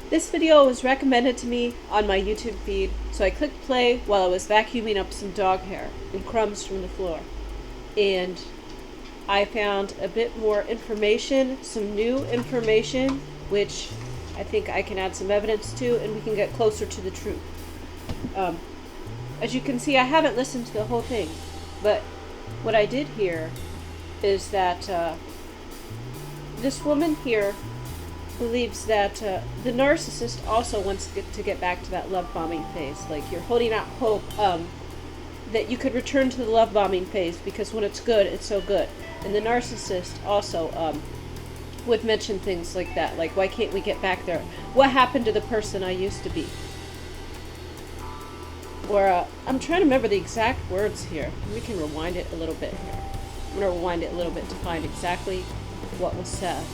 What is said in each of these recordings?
This video was recommended to me on my YouTube feed, so I clicked play while I was vacuuming up some dog hair and crumbs from the floor. And I found a bit more information, some new information, which I think I can add some evidence to, and we can get closer to the truth. As you can see, I haven't listened to the whole thing, but what I did hear is that this woman here believes that the narcissist also wants to get back to that love bombing phase. Like, you're holding out hope that you could return to the love bombing phase because when it's good, it's so good. And the narcissist also would mention things like that, like, why can't we get back there? What happened to the person I used to be? Or I'm trying to remember the exact words here. We can rewind it a little bit here. I'm going to rewind it a little bit to find exactly what was said.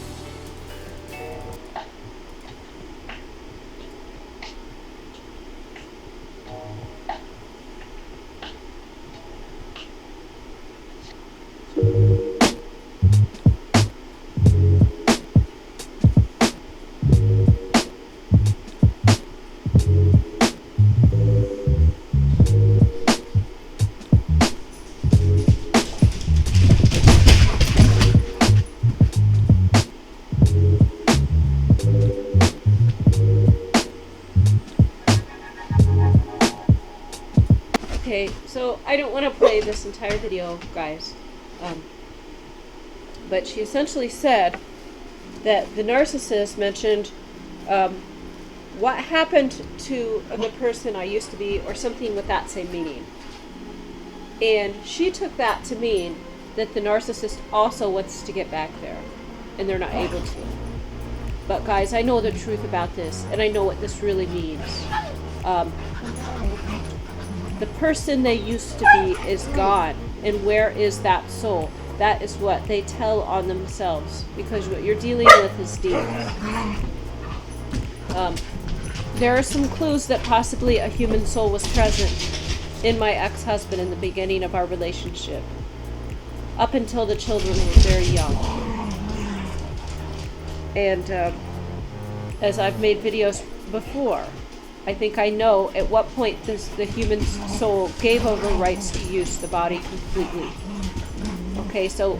Okay, so I don't want to play this entire video, guys, but she essentially said that the narcissist mentioned what happened to the person I used to be, or something with that same meaning. And she took that to mean that the narcissist also wants to get back there, and they're not able to. But guys, I know the truth about this, and I know what this really means. The person they used to be is gone, and where is that soul? That is what they tell on themselves, because what you're dealing with is demons. There are some clues that possibly a human soul was present in my ex-husband in the beginning of our relationship, up until the children were very young. And as I've made videos before, I think I know at what point the human soul gave over rights to use the body completely. Okay, so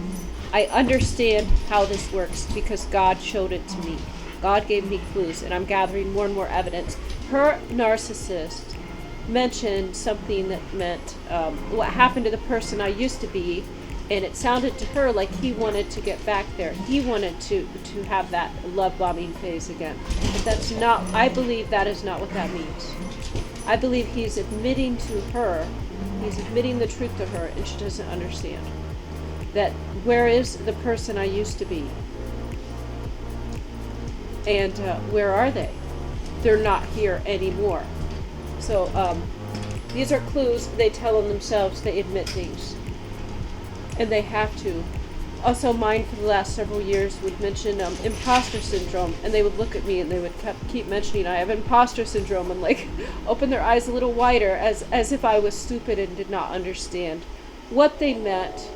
I understand how this works because God showed it to me. God gave me clues, and I'm gathering more and more evidence. Her narcissist mentioned something that meant what happened to the person I used to be, and it sounded to her like he wanted to get back there. He wanted to have that love bombing phase again. But that's not, I believe that is not what that means. I believe he's admitting to her, he's admitting the truth to her, and she doesn't understand. That where is the person I used to be? And where are they? They're not here anymore. So these are clues they tell on themselves, they admit things. And they have to. Also, mine for the last several years would mention imposter syndrome, and they would look at me and they would keep mentioning I have imposter syndrome, and like open their eyes a little wider as if I was stupid and did not understand what they meant.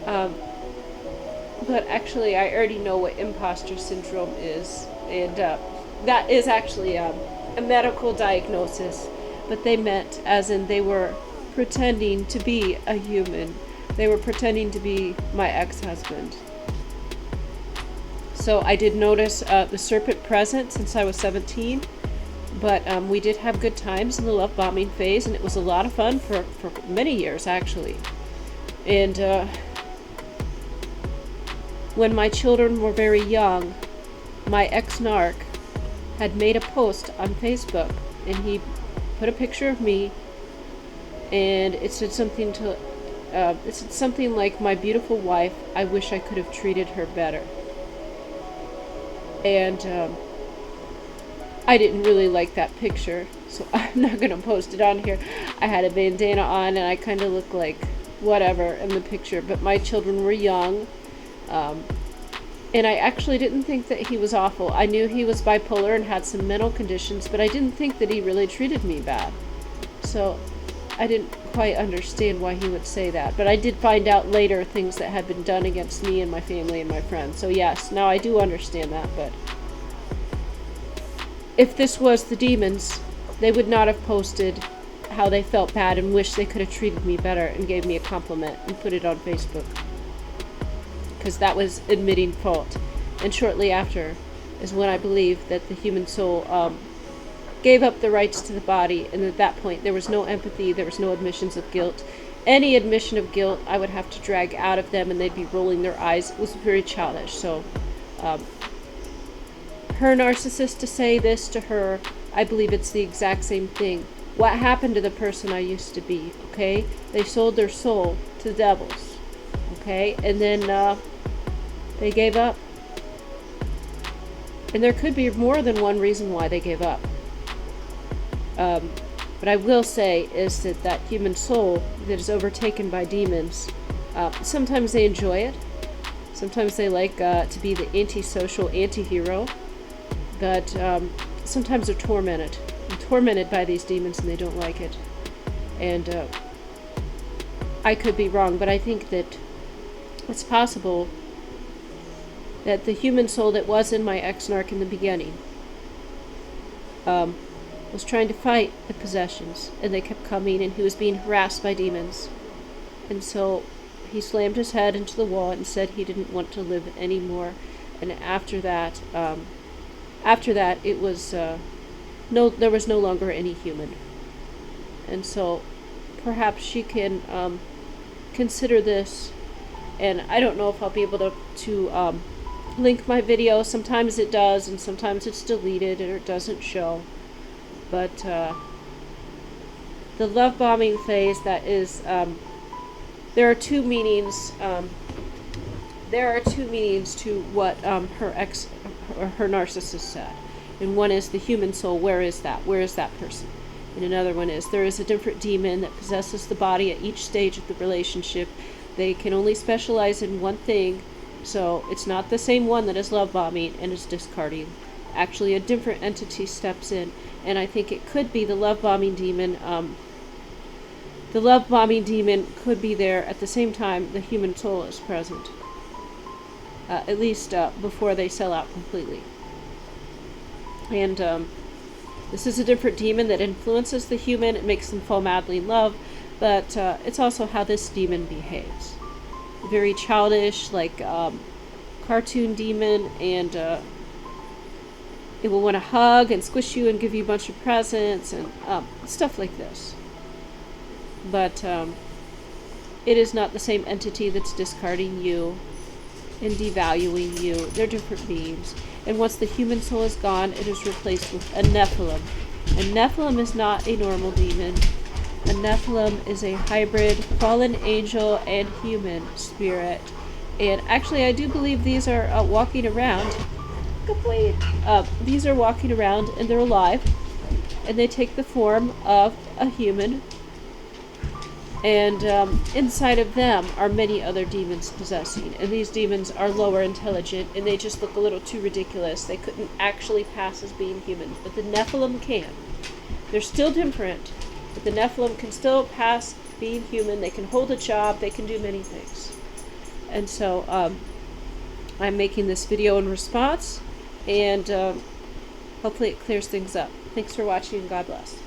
But actually, I already know what imposter syndrome is, and that is actually a medical diagnosis. But they meant as in they were pretending to be a human. They were pretending to be my ex-husband. So I did notice the serpent present since I was 17, but we did have good times in the love bombing phase, and it was a lot of fun for many years, actually. And when my children were very young, my ex-narc had made a post on Facebook, and he put a picture of me, and it said something to it's something like, my beautiful wife, I wish I could have treated her better. And I didn't really like that picture, so I'm not going to post it on here. I had a bandana on, and I kind of looked like whatever in the picture, but my children were young, and I actually didn't think that he was awful. I knew he was bipolar and had some mental conditions, but I didn't think that he really treated me bad. So I didn't quite understand why he would say that, but I did find out later things that had been done against me and my family and my friends. So yes, now I do understand that, but if this was the demons, they would not have posted how they felt bad and wished they could have treated me better and gave me a compliment and put it on Facebook. Because that was admitting fault. And shortly after is when I believe that the human soul gave up the rights to the body, and at that point there was no empathy, there was no admissions of guilt. Any admission of guilt I would have to drag out of them and they'd be rolling their eyes. It was very childish. So her narcissist to say this to her, I believe it's the exact same thing. What happened to the person I used to be, okay? They sold their soul to the devils, okay? And then they gave up. And there could be more than one reason why they gave up. But I will say is that that human soul that is overtaken by demons, sometimes they enjoy it. Sometimes they like to be the antisocial anti-hero. But sometimes they're tormented. They're tormented by these demons and they don't like it. And I could be wrong, but I think that it's possible that the human soul that was in my ex-narc in the beginning was trying to fight the possessions, and they kept coming, and he was being harassed by demons. And so he slammed his head into the wall and said he didn't want to live anymore. And after that it was there was no longer any human. And so perhaps she can consider this. And I don't know if I'll be able to link my video. Sometimes it does, and sometimes it's deleted or it doesn't show. But the love bombing phase, that is, there are two meanings. There are two meanings to what her narcissist said. And one is the human soul. Where is that? Where is that person? And another one is there is a different demon that possesses the body at each stage of the relationship. They can only specialize in one thing, so it's not the same one that is love bombing and is discarding. Actually, a different entity steps in, and I think it could be the love bombing demon. The love bombing demon could be there at the same time the human soul is present, at least before they sell out completely. And this is a different demon that influences the human. It makes them fall madly in love, but it's also how this demon behaves. Very childish, like cartoon demon, and it will want to hug and squish you and give you a bunch of presents and stuff like this. But it is not the same entity that's discarding you and devaluing you. They're different beings. And once the human soul is gone, it is replaced with a Nephilim. A Nephilim is not a normal demon. A Nephilim is a hybrid fallen angel and human spirit. And actually, I do believe these are walking around. These are walking around and they're alive. And they take the form of a human. And inside of them are many other demons possessing. And these demons are lower intelligent, and they just look a little too ridiculous. They couldn't actually pass as being human, but the Nephilim can. They're still different, but the Nephilim can still pass being human. They can hold a job. They can do many things. And so I'm making this video in response, and hopefully it clears things up. Thanks for watching, and God bless.